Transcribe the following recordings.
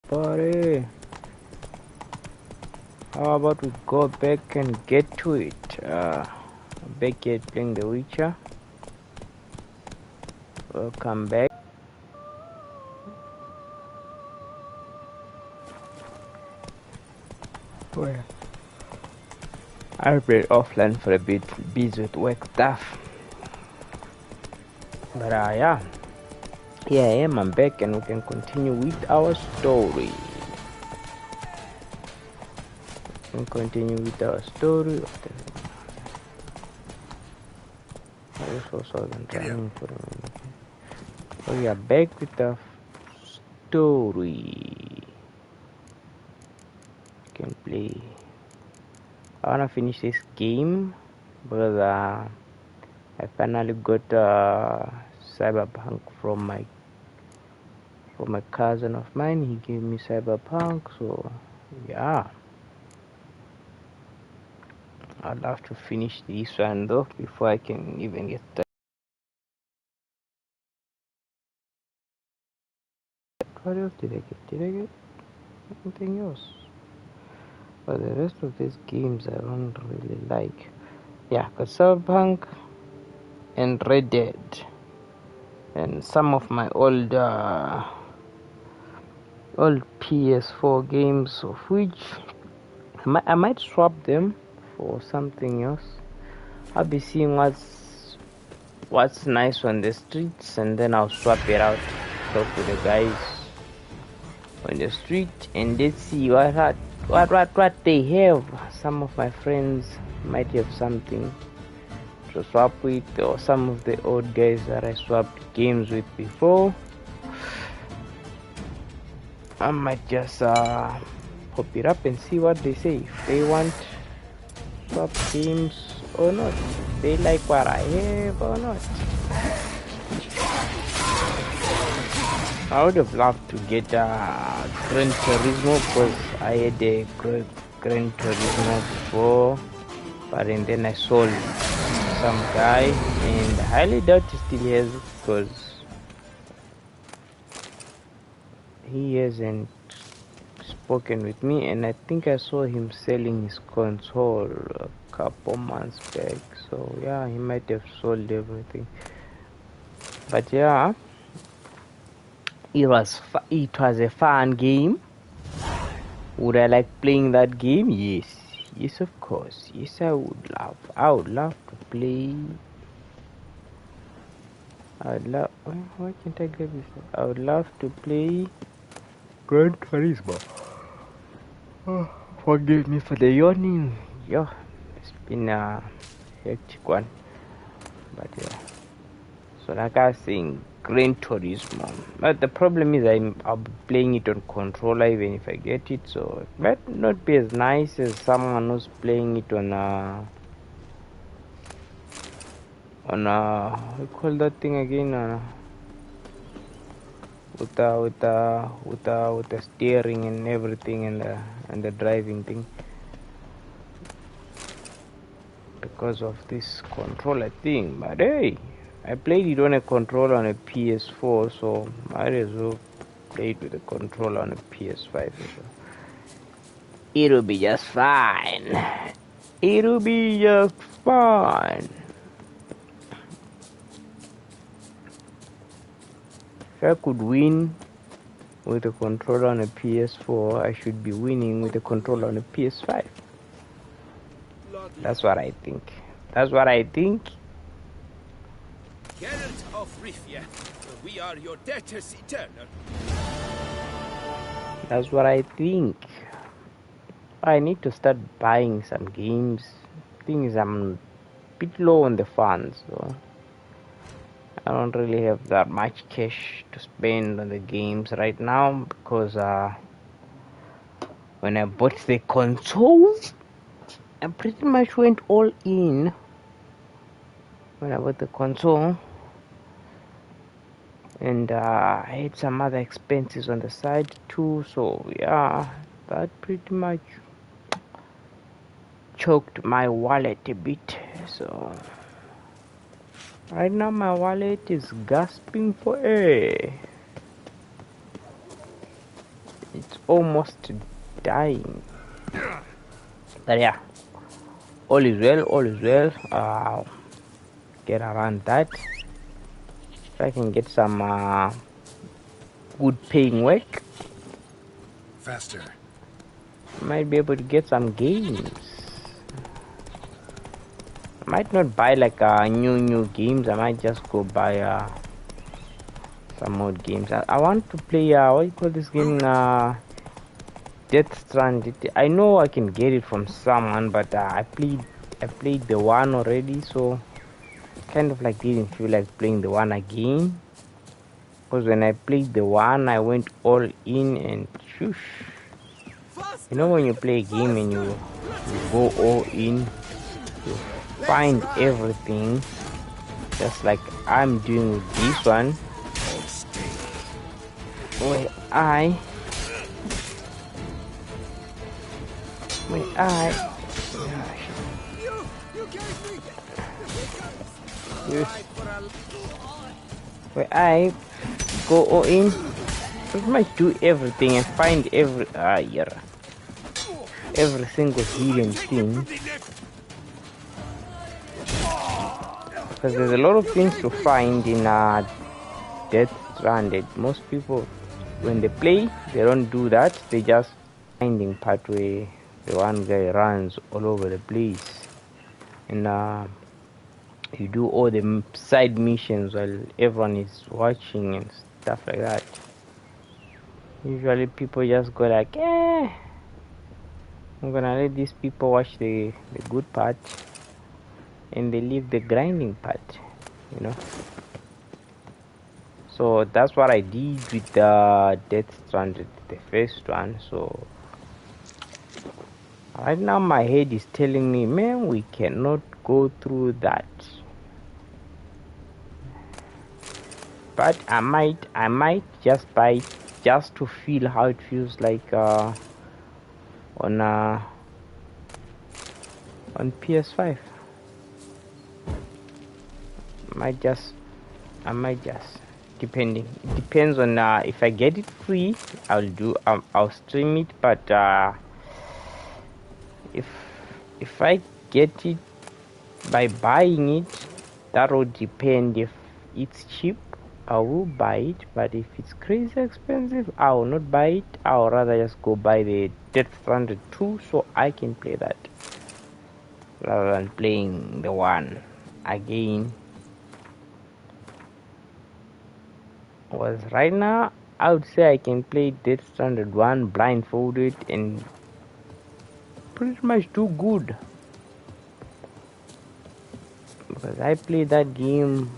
Buddy, how about we go back and get to it? Back here playing The Witcher. Welcome back. Well, I've been offline for a bit, busy with work stuff. But yeah, here I am. I'm back, and we can continue with our story. I just wasn't running for a minute. So we are back with the story. Can play. I wanna finish this game because I finally got Cyberpunk from my cousin of mine. He gave me Cyberpunk, so yeah. I'd love to finish this one though before I can even get that. What else did I get? Did I get anything else? But the rest of these games I don't really like. Yeah, because Cyberpunk and Red Dead and some of my old PS4 games, of which I might swap them for something else. I'll be seeing what's nice on the streets, and then I'll swap it out. Talk to the guys on the street, and let's see what they have. Some of my friends might have something to swap with, or some of the old guys that I swapped games with before. I might just pop it up and see what they say, if they want swap games or not, if they like what I have or not. I would have loved to get Gran Turismo, because I had a Gran Turismo before, but then I sold some guy, and I highly doubt he still has it, because he hasn't spoken with me, and I think I saw him selling his console a couple months back, so yeah, he might have sold everything. But yeah, it was a fun game. Would I like playing that game? Yes, of course. Yes, I would love to play. Why can't I get this? I would love to play Gran Turismo. Oh, forgive me for the yawning. Yeah, it's been a hectic one. But yeah, so like I was saying, Gran Turismo. But the problem is I'll be playing it on controller even if I get it, so it might not be as nice as someone who's playing it on what do you call that thing again? With the steering and everything, and the driving thing, because of this controller thing. But hey, I played it on a controller on a PS4, so might as well play it with a controller on a PS5. So it'll be just fine. It'll be just fine. If I could win with a controller on a PS4, I should be winning with a controller on a PS5. That's what I think. Geralt of Rivia, we are your debtors eternal. That's what I think. I need to start buying some games. Thing is, I'm a bit low on the funds, so I don't really have that much cash to spend on the games right now, because when I bought the console, I pretty much went all in when I bought the console, and I had some other expenses on the side too, so yeah, that pretty much choked my wallet a bit. So right now my wallet is gasping for air. It's almost dying. But yeah, all is well, all is well. Get around that. If I can get some good paying work, Faster. might be able to get some games. I might not buy like new games. I might just go buy some more games. I want to play what do you call this game? Death Stranded. I know I can get it from someone, but I played the one already, so kind of like didn't feel like playing the one again. Because when I played the one, I went all in and shush. You know when you play a game and you go all in, you find everything, just like I'm doing with this one. Where I go all in, pretty much do everything and find every single hidden thing. Because there's a lot of things to find in Death Stranded. Most people, when they play, they don't do that. They just finding part where the one guy runs all over the place, and you do all the side missions while everyone is watching and stuff like that. Usually people just go like, I'm gonna let these people watch the good part, and they leave the grinding part, you know. So that's what I did with the Death Stranded, the first one. So right now my head is telling me, man, we cannot go through that. But I might just buy it just to feel how it feels like on PS5. I might just depending. It depends on if I get it free, I'll stream it. But if I get it by buying it, that will depend. If it's cheap, I will buy it, but if it's crazy expensive, I will not buy it. I will rather just go buy the Death Stranded 2 so I can play that rather than playing the one again. Was right now I would say I can play Death Stranded 1 blindfolded and pretty much do good, because I played that game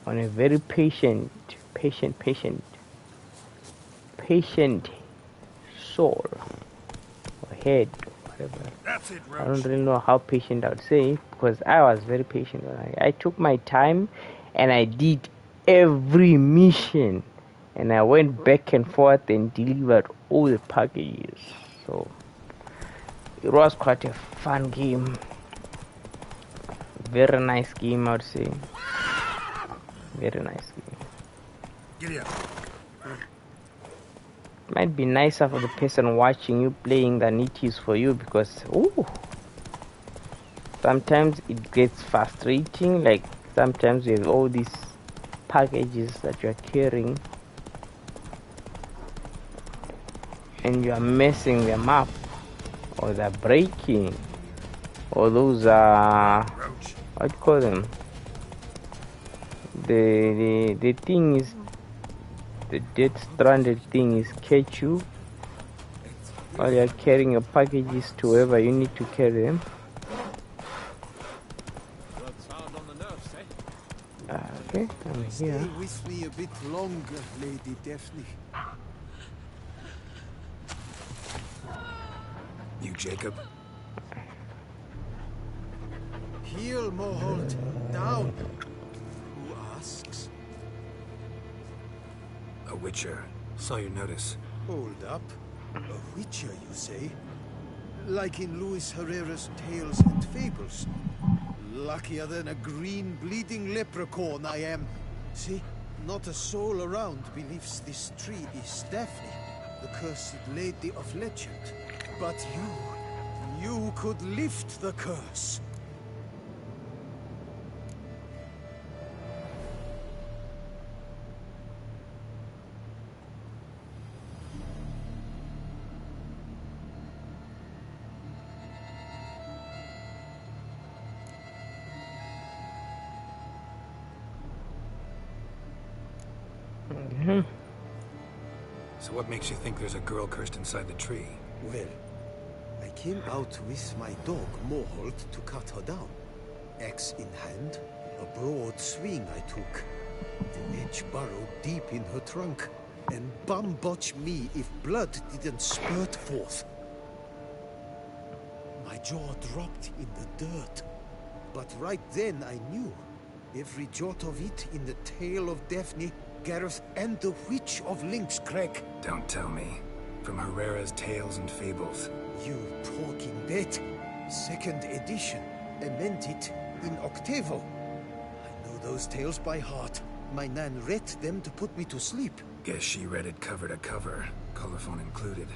on a very patient soul or head, whatever. That's it, I don't really know how patient I would say, because I was very patient. I took my time and I did every mission, and I went back and forth and delivered all the packages. So it was quite a fun game, very nice game, I would say. Very nice game. Giddy up. Might be nicer for the person watching you playing than it is for you, because sometimes it gets frustrating. Like sometimes you have all these packages that you are carrying and you are messing them up, or they're breaking, or those what do you call them? The thing is, the Death Stranded thing is catch you while you're carrying your packages to wherever you need to carry them. Okay, I'm here. Stay with me a bit longer, Lady Daphne. You, Jacob? Heel, Moholt. Down. Who asks? A witcher. Saw your notice. Hold up. A witcher, you say? Like in Luis Herrera's Tales and Fables. Luckier than a green bleeding leprechaun I am. See, not a soul around believes this tree is Daphne. the cursed lady of legend. But you could lift the curse. So what makes you think there's a girl cursed inside the tree? Well, I came out with my dog Mohold to cut her down. Axe in hand, a broad swing I took. The edge burrowed deep in her trunk, and bum botch me if blood didn't spurt forth. My jaw dropped in the dirt, but right then I knew. Every jot of it in the tale of Daphne, Gareth, and the Witch of Lynx Crag. Don't tell me. From Herrera's Tales and Fables. You talking bet. Second edition. I meant it in octavo. I know those tales by heart. My nan read them to put me to sleep. Guess she read it cover to cover, colophon included.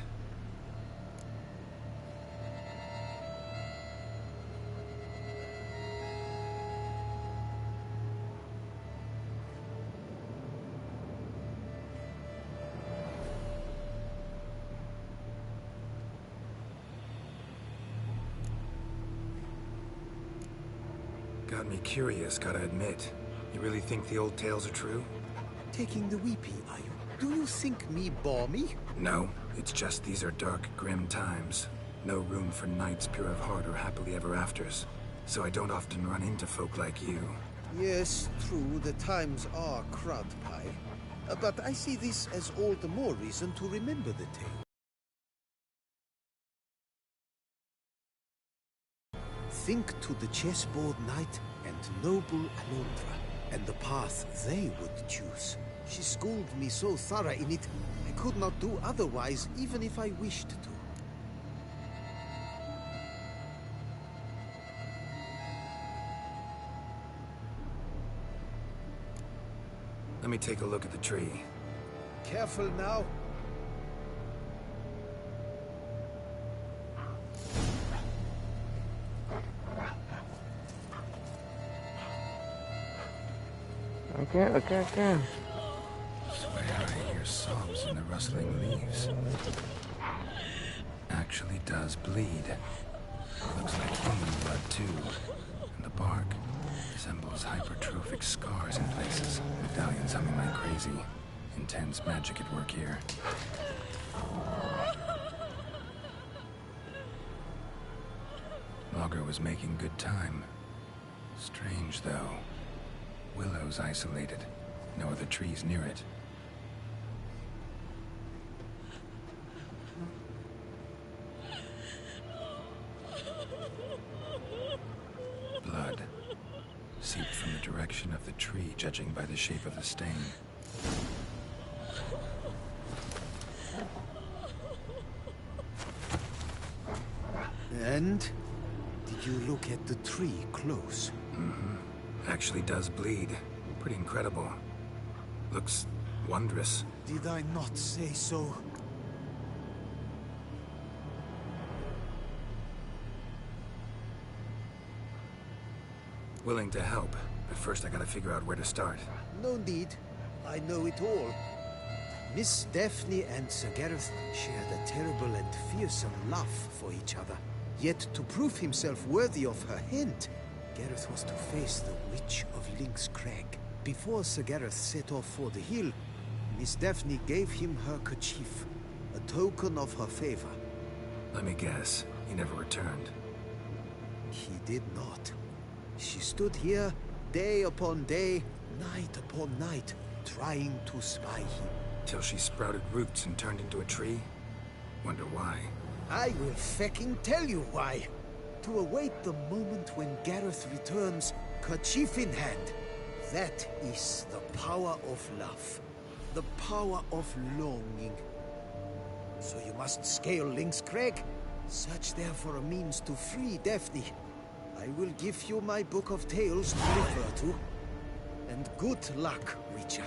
Got me curious, gotta admit. You really think the old tales are true? Taking the weepy, are you? Do you think me balmy? No, it's just these are dark, grim times. No room for knights pure of heart or happily ever afters. So I don't often run into folk like you. Yes, true, the times are crud pie. But I see this as all the more reason to remember the tale. Think to the chessboard knight and noble Alondra, and the path they would choose. She schooled me so thorough in it, I could not do otherwise, even if I wished to. Let me take a look at the tree. Careful now. Okay. Swear I hear sobs in the rustling leaves. Actually does bleed. Looks like human blood too. And the bark resembles hypertrophic scars in places. Medallions humming like crazy. Intense magic at work here. Logger was making good time. Strange though. Willow's isolated. No other trees near it. Blood. Seeped from the direction of the tree, judging by the shape of the stain. And? Did you look at the tree close? Mm-hmm. Actually does bleed. Pretty incredible. Looks wondrous. Did I not say so? Willing to help, but first I gotta figure out where to start. No need. I know it all. Miss Daphne and Sir Gareth shared a terrible and fearsome love for each other. Yet to prove himself worthy of her hand, Gareth was to face the Witch of Lynx Crag. Before Sir Gareth set off for the hill, Miss Daphne gave him her kerchief, a token of her favor. Let me guess, he never returned. He did not. She stood here, day upon day, night upon night, trying to spy him. Till she sprouted roots and turned into a tree? Wonder why. I will fecking tell you why. To await the moment when Gareth returns, kerchief in hand. That is the power of love. The power of longing. So you must scale Lynx Crag. Search there for a means to free Daphne. I will give you my book of tales to refer to. And good luck, Witcher.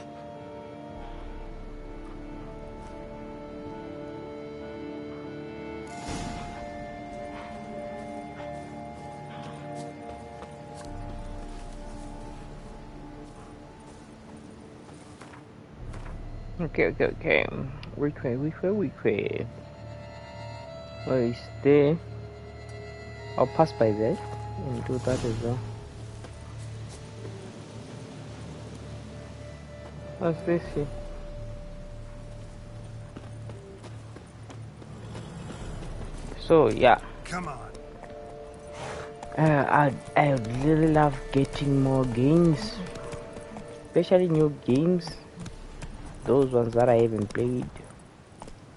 Okay. Which way? Oh, it's there. I'll pass by there and do that as well. What's this here? So yeah. Come on. I would really love getting more games, especially new games. Those ones that I haven't played.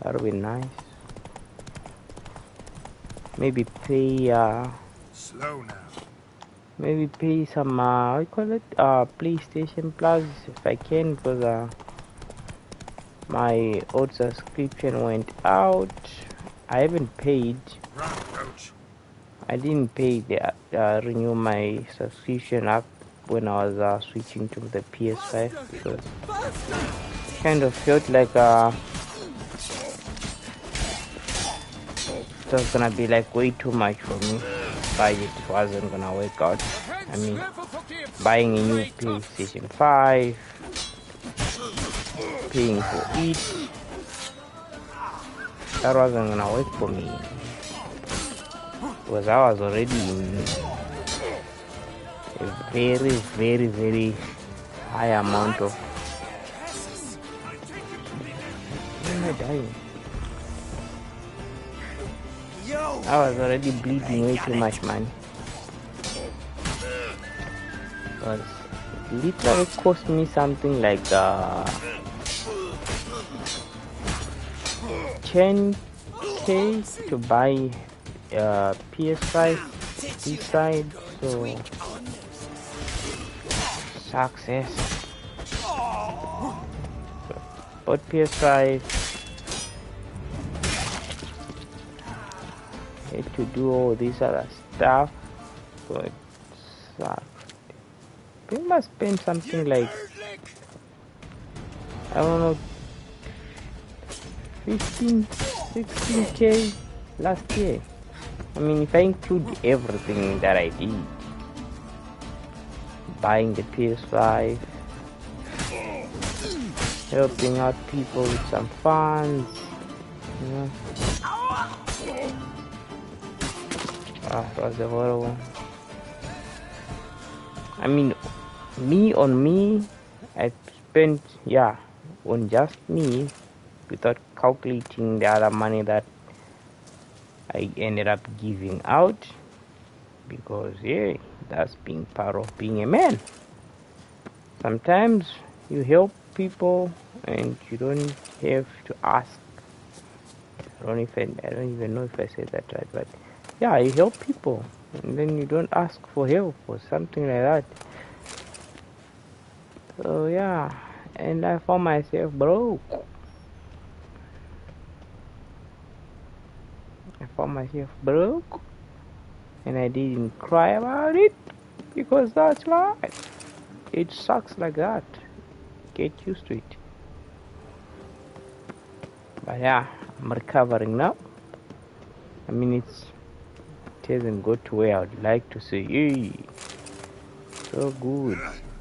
That would be nice. Maybe pay Slow now. maybe pay some what you call it, PlayStation Plus if I can, because my old subscription went out. I haven't paid. Run, Roach. I didn't pay the renew my subscription up when I was switching to the PS5 because kind of felt like it was gonna be like way too much for me. Budget wasn't gonna work out. I mean, buying a new PlayStation 5, paying for it, that wasn't gonna work for me. Because I was already in a very high amount of. Why am I dying? I was already bleeding way too much money. Because it literally cost me something like 10k to buy PS5 inside, so success. Bought PS5, had to do all this other stuff, so it sucked. We must spend something like, I don't know, 16k last year. I mean, if I include everything that I did, buying the PS5, helping out people with some funds, you know. It was a horrible. I mean, me, I spent, on just me, without calculating the other money that I ended up giving out, because that's being part of being a man. Sometimes you help people and you don't have to ask. I don't even know if I said that right, but you help people and then you don't ask for help or something like that. So and I found myself broke. And I didn't cry about it because that's life. It sucks like that. Get used to it. But I'm recovering now. I mean, it hasn't got to where I'd like to say, hey, so good.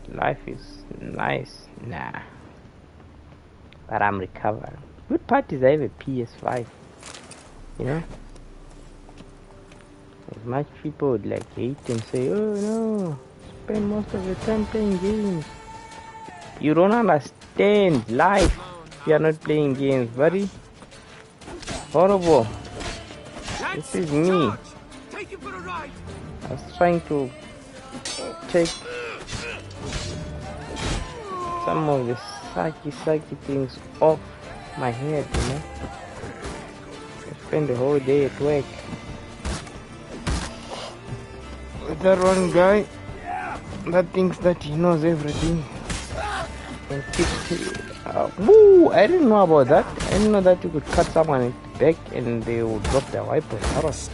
Life is nice. Nah. But I'm recovering. Good part is I have a PS5. You know? As much people would like hate and say, oh no, spend most of the time playing games. You don't understand life if you're not playing games, buddy. Horrible. This is me. I was trying to take some of the sucky things off my head, you know. I spend the whole day at work. That one guy that thinks that he knows everything and keeps woo! I didn't know about that. I didn't know that you could cut someone in the back and they would drop their wipers. That was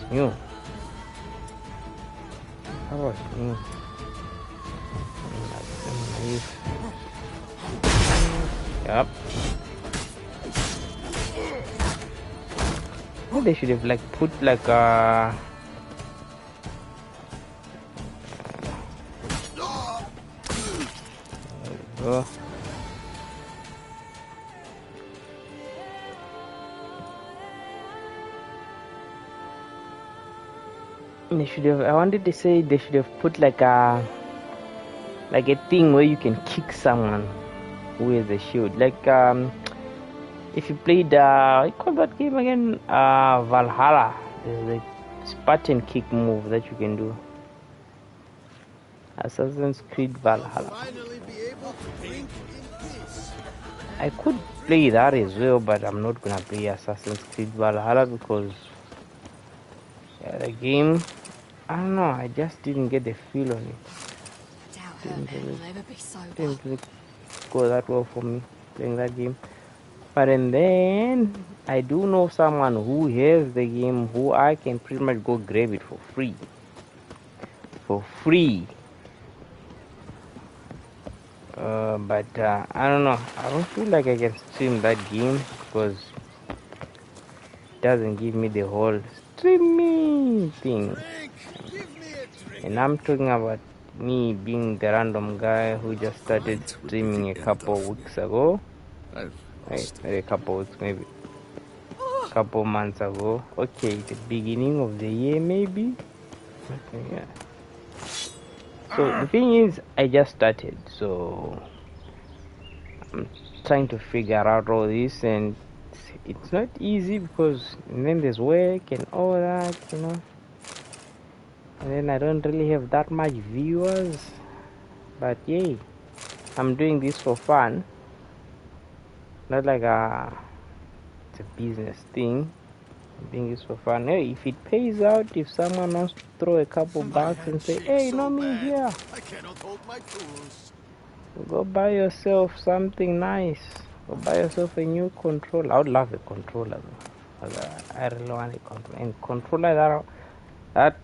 new. Yep. Well, they should have put They should have. I wanted to say they should have put like a thing where you can kick someone who has a shield. Like if you played what you call that game again? Valhalla. There's a Spartan kick move that you can do. Assassin's Creed Valhalla. Finally be able to drink in peace. I could play that as well, but I'm not gonna play Assassin's Creed Valhalla because the game, I don't know, I just didn't get the feel on it. Didn't really go that well for me playing that game. But and then I do know someone who has the game who I can pretty much go grab it for free. For free. But I don't know. I don't feel like I can stream that game because it doesn't give me the whole streaming thing. And I'm talking about me being the random guy who just started streaming a couple weeks ago. A couple weeks, maybe a couple months ago. Okay, the beginning of the year, maybe. Okay, yeah. So the thing is, I just started, so I'm trying to figure out all this, and it's not easy because then there's work and all that, you know. And then I don't really have that much viewers, but yay, I'm doing this for fun, not like it's a business thing. I'm doing this for fun. Hey, if it pays out, if someone wants to throw a couple bucks and say, hey, know me here, I cannot hold my tools. go buy yourself something nice. Go buy yourself a new controller. I would love a controller though. I really want a controller. And controller that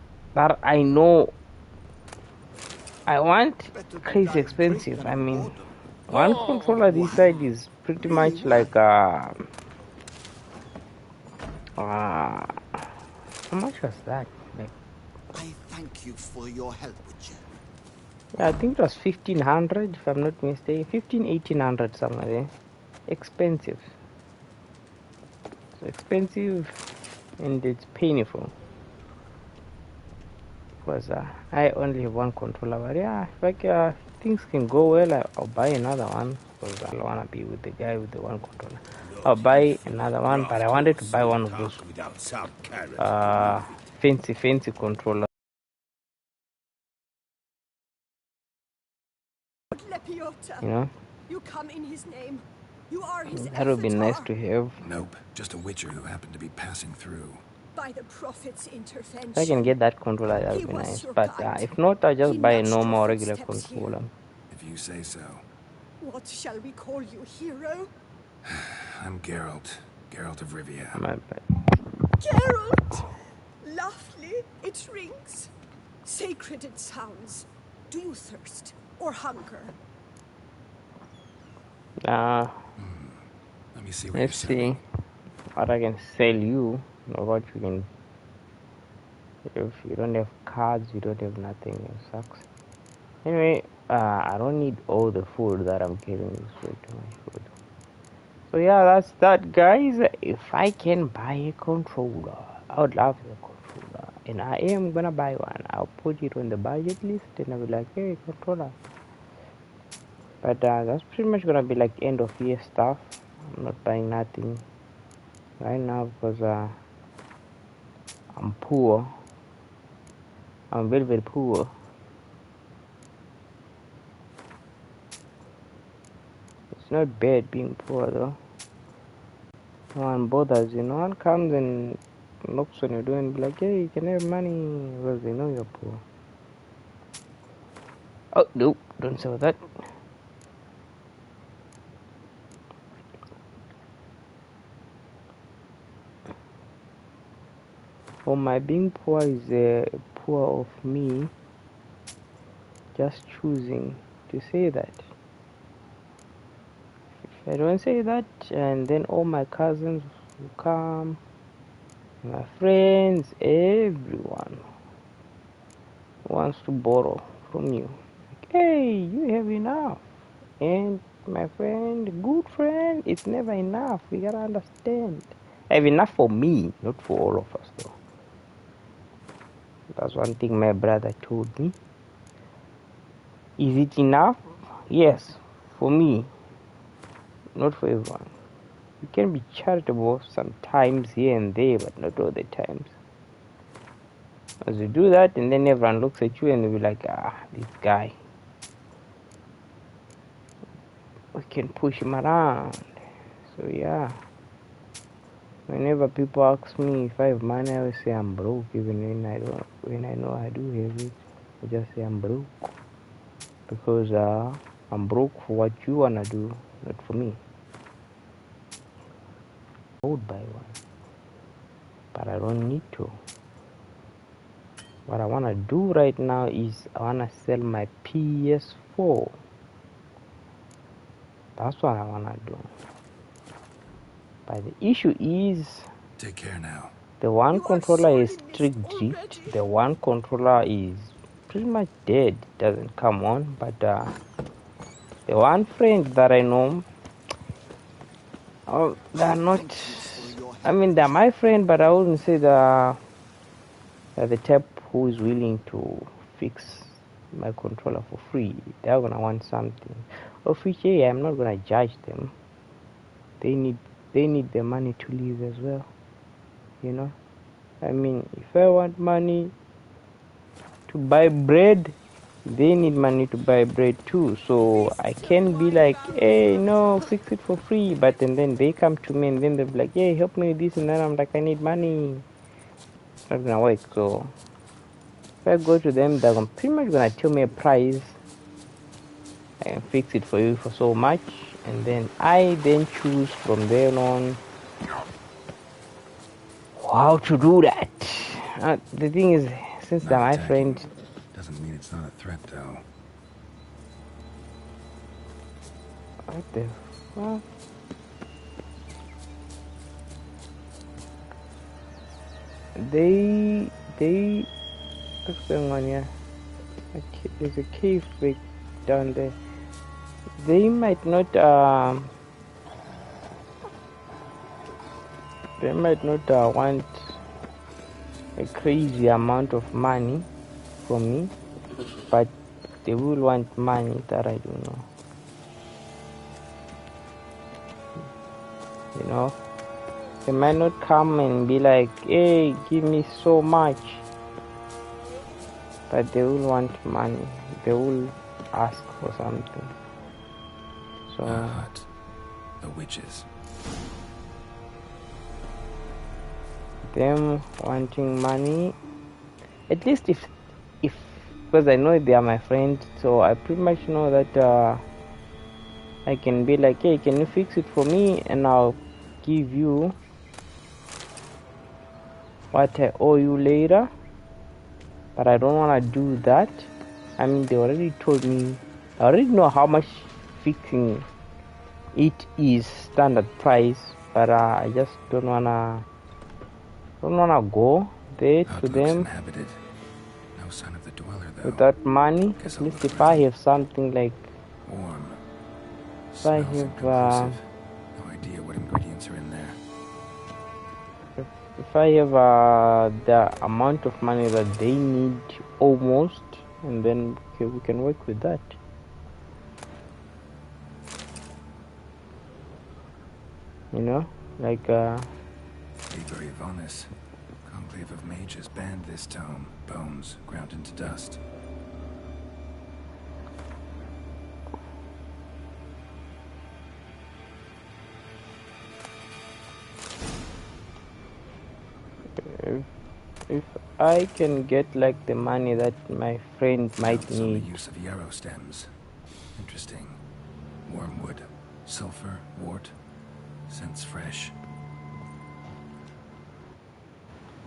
I know I want crazy expensive. I mean, one controller this side is pretty much like how much was that? Like, I thank you for your help, Witcher. yeah, I think it was 1500 if I'm not mistaken. 1800 somewhere there. Expensive. So expensive and it's painful. Because I only have one controller, but yeah, if things can go well, I'll buy another one because I don't want to be with the guy with the one controller. I'll buy another one, but I wanted to buy one of those fancy controllers. You know, You come in his name. You are his that would be nice to have. Nope, just a witcher who happened to be passing through. By the prophet's intervention. If I can get that controller, that would be nice. But if not, I'll just buy a normal, regular controller. If you say so. What shall we call you, hero? I'm Geralt. Geralt of Rivia. Geralt! Lovely, it rings. Sacred it sounds. Do you thirst or hunger? Let me see what Let's see what I can sell you, or what you can. If you don't have cards, you don't have nothing. It sucks. Anyway, I don't need all the food that I'm carrying. It's way too much food. So yeah, that's that, guys. If I can buy a controller, I would love a controller, and I am gonna buy one. I'll put it on the budget list, and I'll be like, hey, controller. But that's pretty much gonna be like end of year stuff. I'm not buying nothing right now because I'm poor. I'm very, very poor. It's not bad being poor though. No one bothers you. No one comes and knocks on your door and be like, hey, you can have money, because they know you're poor. Oh, no, don't say that. For my being poor is poor of me just choosing to say that. If I don't say that, and then all my cousins will come, my friends, everyone wants to borrow from you. Like, hey, you have enough. And my friend, good friend, it's never enough. We gotta understand. I have enough for me, not for all of us though. That's one thing my brother told me. Is it enough? Yes, for me, not for everyone. You can be charitable sometimes here and there, but not all the times. As you do that, and then everyone looks at you and they'll be like, this guy, we can push him around. So yeah, whenever people ask me if I have money, I always say I'm broke. Even when I know I do have it, I just say I'm broke, because I'm broke for what you wanna do, not for me. I would buy one, but I don't need to. What I wanna do right now is I wanna sell my PS4. That's what I wanna do. But the issue is, Take care now. the one You are controller is solving this strict already? drift. The one controller is pretty much dead. It doesn't come on. But the one friend that I know, they're not. I mean, they're my friend, but I wouldn't say they're the type who is willing to fix my controller for free. They're gonna want something. Of which, yeah, I'm not gonna judge them. They need the money to live as well. You know. I mean, if I want money to buy bread, they need money to buy bread too. So I can be like, hey, no, fix it for free. But and then they come to me and then they'll be like, hey, help me with this. And then I'm like, I need money. It's not gonna work. So if I go to them, they're pretty much gonna tell me a price. I can fix it for you for so much. And then I then choose from there on how to do that. The thing is, since they're my friend, Doesn't mean it's not a threat, though. what the fuck? They what's going on here? There's a cave break down there. They might not want a crazy amount of money from me, but they will want money that I don't know. You know, they might not come and be like, hey, give me so much, but they will want money. They will ask for something. So The hut. The witches. them wanting money, at least if because I know they are my friends, so I pretty much know that I can be like, hey, can you fix it for me, and I'll give you what I owe you later. But I don't want to do that. I mean, they already told me, I already know how much fixing it is standard price, but I just don't wanna go there to them Inhabited. No sign of the dweller, though. without money. Guess At I'll least look if I around. have something like, Warm. if I Smells have inconclusive. No idea what ingredients are in there. if I have the amount of money that they need almost, and then we can work with that. You know, like Liber Ivanis. Conclave of mages banned this tome. Bones ground into dust. if I can get like the money that my friend might Notes on the need. use of yarrow stems. Interesting. Wormwood. Sulfur. Wort. Scents fresh.